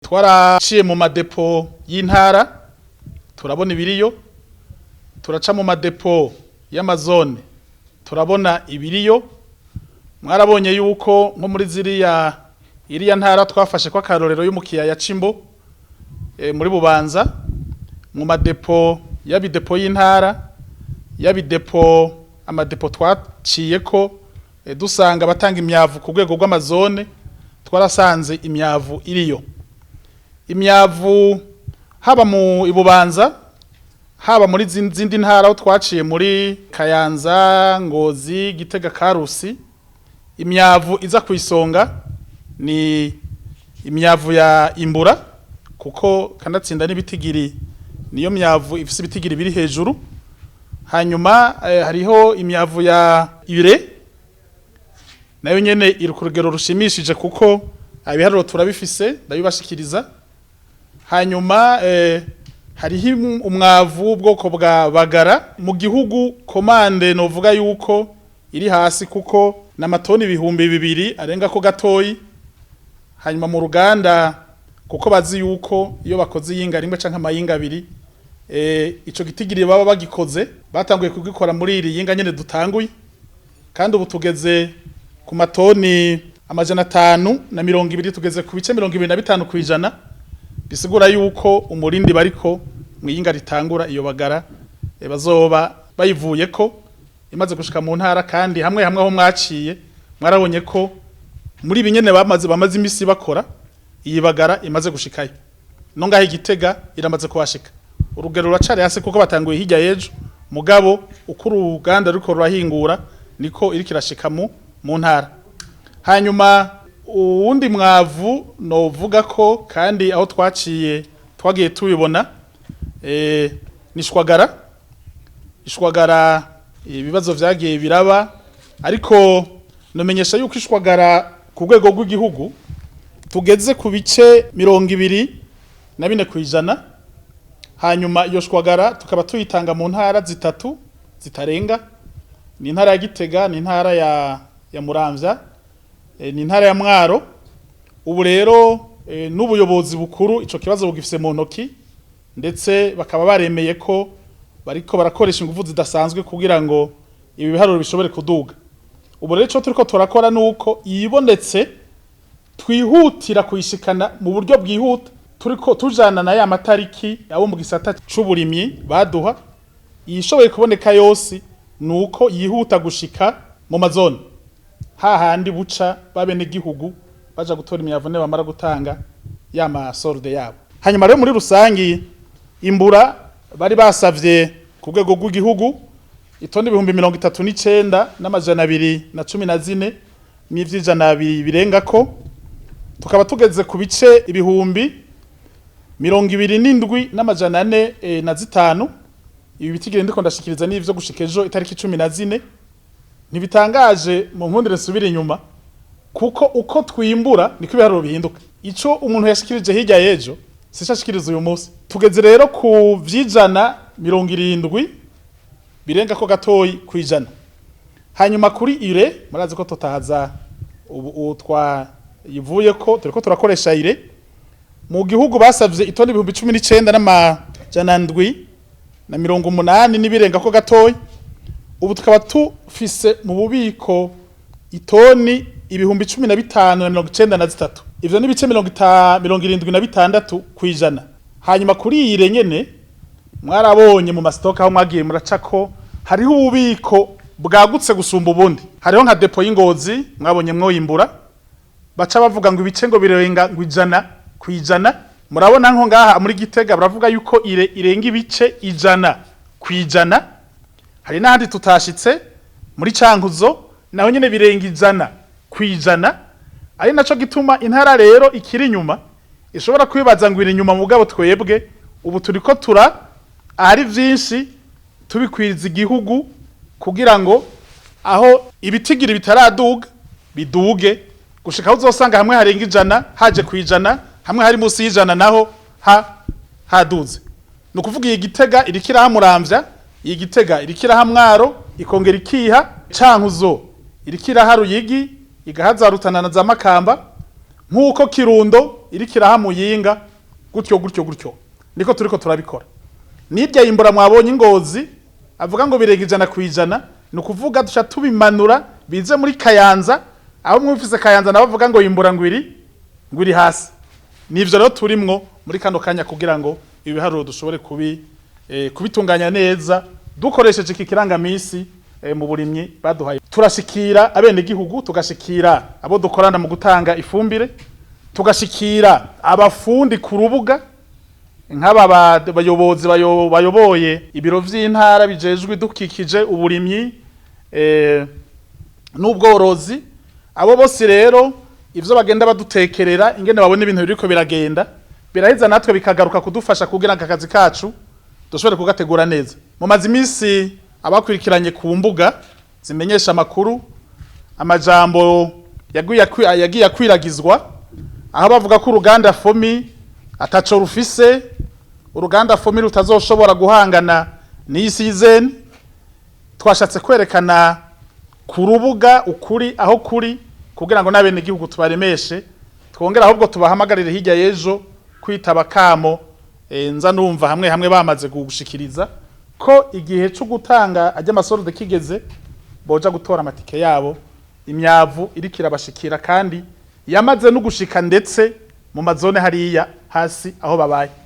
Twaraciye mu madepo y'intara turabona ibiriyo, turaca mu madepo y'amazone turabona ibiriyo. Mwarabonye yuko nko muri iriya ntara twafashe kwa karorero y'umukiya ya Cimbo muri Bubanza, mu madepo y'abidepo y'intara y'abidepo amadepo twaciyeko dusanga batanga imyavu ku rwego rw'amazone, twarasanze imyavu iriyo. Imyavu haba mu Ibubanza haba muri zindi ntara aho twaciye muri Kayanza, Ngozi, Gitega, Karusi, imyavu iza kwisonga ni imyavu ya imbura, kuko kanatsinda n'ibitigiri niyo myavu ifise ibitigiri biri hejuru. Hanyuma hariho imyavu ya ire nayo nyene iri ku rugero rushimishije, kuko ibiharuro turabifise ndabibashikiriza. Hanyuma hariho umwavu w'ubwoko bwa Bagara mu gihugu komande novuga yuko iri hasi, kuko n'amatoni 2,000 arenga ko gatoyi. Hanyuma mu ruganda kuko bazi yuko iyo bakoze yinga rimwe canke amayinga abiri ico gitigiri baba bagikoze batanguye kugikora muri iri yinga nyene dutanguye, kandi ubu tugeze ku matoni 520, tugeze ku bice 25 kwijana, bisigura yuko umurindi bariko mwiyinga ritangura iyo Bagara bazoba bayivuyeko imaze gushika mu ntara. Kandi hamwe aho mwaciye mwarabonye ko muri binyene bamaze imisi bakora iyi Bagara imaze gushikayo. No ngaho Igitega iramaze kuhashika, urugero ruracari hasi kuko batanguye hirya yejo, mugabo uko uruganda ruriko rurahingura niko iri kirashika mu ntara. Hanyuma uwundi mwavu novuga ko kandi aho twaciye twagiye tubibona ni ishwagara. Ibibazo vyagiye biraba, ariko nomenyesha yuko ishwagara ku rwego rw'igihugu tugeze ku bice 24 kwijana. Hanyuma iyo shwagara tukaba tuyitanga mu ntara zitatu zitarenga, ni intara ya Gitega, ni intara ya Muramvya, ni intara ya Mwaro. Ubu rero n'ubuyobozi bukuru ico kibazo bugifise mu ntoki, ndetse bakaba baremeye ko bariko barakoresha ingufu zidasanzwe kugira ngo ibi biharuro bishobore kuduga. Ubu rero ico turiko turakora nuko yibonetse twihutira kuyishikana mu buryo bwihuta, turiko tujana na ya matariki abo mu gisata c'uburimyi baduha. Yishoboye kuboneka yose nuko yihuta gushika mu mazone, hahandi buca babene gihugu baja gutora imyavu ne bamara gutanga ya masorde yabo. Hanyuma rero muri rusangi imbura bari basavye ku rwego rw'igihugu itoni 39,214 n'ivy'ijana birengako, tukaba tugeze ku bice 27,405. Ibi bitigire ndiko ndashikiriza n'ivyo gushika ejo itariki 14. Ntibitangaje mu nkundire subira inyuma, kuko uko twimbura niko ibiharuro bihinduka. Ico umuntu yashikirije hirya yejo sishashikiriza uyu munsi. Tugeze rero ku vy'ijana 70 birenga ko gatoyi kwijana. Hanyuma kuri ire murazi ko totahaza ubu twayivuye ko turiko turakoresha ire. Mu gihugu basavye itoni 19,780 n'ibirenga ko gatoyi. Ubu tukaba tufise mu bubiko itoni 15,093. Ivyo ni bice 76 kwijana. Hanyuma kuri ire nyene mwarabonye mu mastoka aho mwagiye muracako hariho ububiko bwagutse gusumba ubundi. Hariho nka depo y'Ingozi mwabonye mwoyimbura, baca bavuga ngo ibice ngo birenga ngwijana kwijana. Murabona nko ngaha muri Gitega baravuga yuko ire irenga ibice 100 kwijana. Hari n'ahandi tutashitse muri Cankuzo naho nyene birenga 100 kwijana. Ari naco gituma intara rero ikiri nyuma ishobora kwibaza ngo iri nyuma mugabo twebwe ubu turiko ari vyinshi tubikwiriza igihugu kugira ngo aho ibitigiri bitaraduga biduge gushika uzosanga hamwe harenga 100 haje kwijana, hamwe hari musi y'ijana naho haduze. No kuvuga iyi Gitega irikira hamuramvya, iyi Gitega irikira hamwaro, ikongera ikiha Cankuzo irikira haruyigi, igahaza Rutana na za Makamba, nkuko Kirundo iriko irahamuyinga gutyo niko turiko turabikora. Nirya yimbura mwabonye Ngozi avuga ngo birega 100%, ni ukuvuga duca tubimanura bize muri Kayanza, aho mwumvise Kayanza nabavuga ngo yimbura ngwiri hasi. Nivyo rero turimwo muri kano kanya kugira ngo ibiharuro dushobore kubitunganya neza dukoresheje iki kirangamisi mu burimyi baduhaye. Turashikira abene gihugu, tugashikira abo dukorana mu gutanga ifumbire, tugashikira abafundi ku rubuga nk'aba bayobozi bayoboye ibiro vy'intara bijejwe dukikije uburimyi n'ubworozi. Abo bose rero ivyo bagenda badutekerera ingene babona ibintu biriko biragenda, biraheza natwe bikagaruka kudufasha kugira ngo akazi kacu dushobore kugategura neza. Mu mazimisi abakwirikiranye ku mbuga zimenyesha amakuru, amajambo yagiye akwiragizwa aho bavuga ko uruganda Fomi ataco rufise, uruganda Fomi rutazoshobora guhangana n'iyi season. Twashatse kwerekana ku rubuga ukuri aho kuri kugira ngo n'abene gihugu tubaremeshe, twongera ahubwo tubahamagarire hirya yejo kwitaba kamo nza numva hamwe bamaze gushikiriza ko igihe cyo gutanga ajya amasorode kigeze, boja gutora amatike yabo. Imyavu iriko irabashikira kandi yamaze no gushika ndetse mu mazone hariya hasi aho babaye.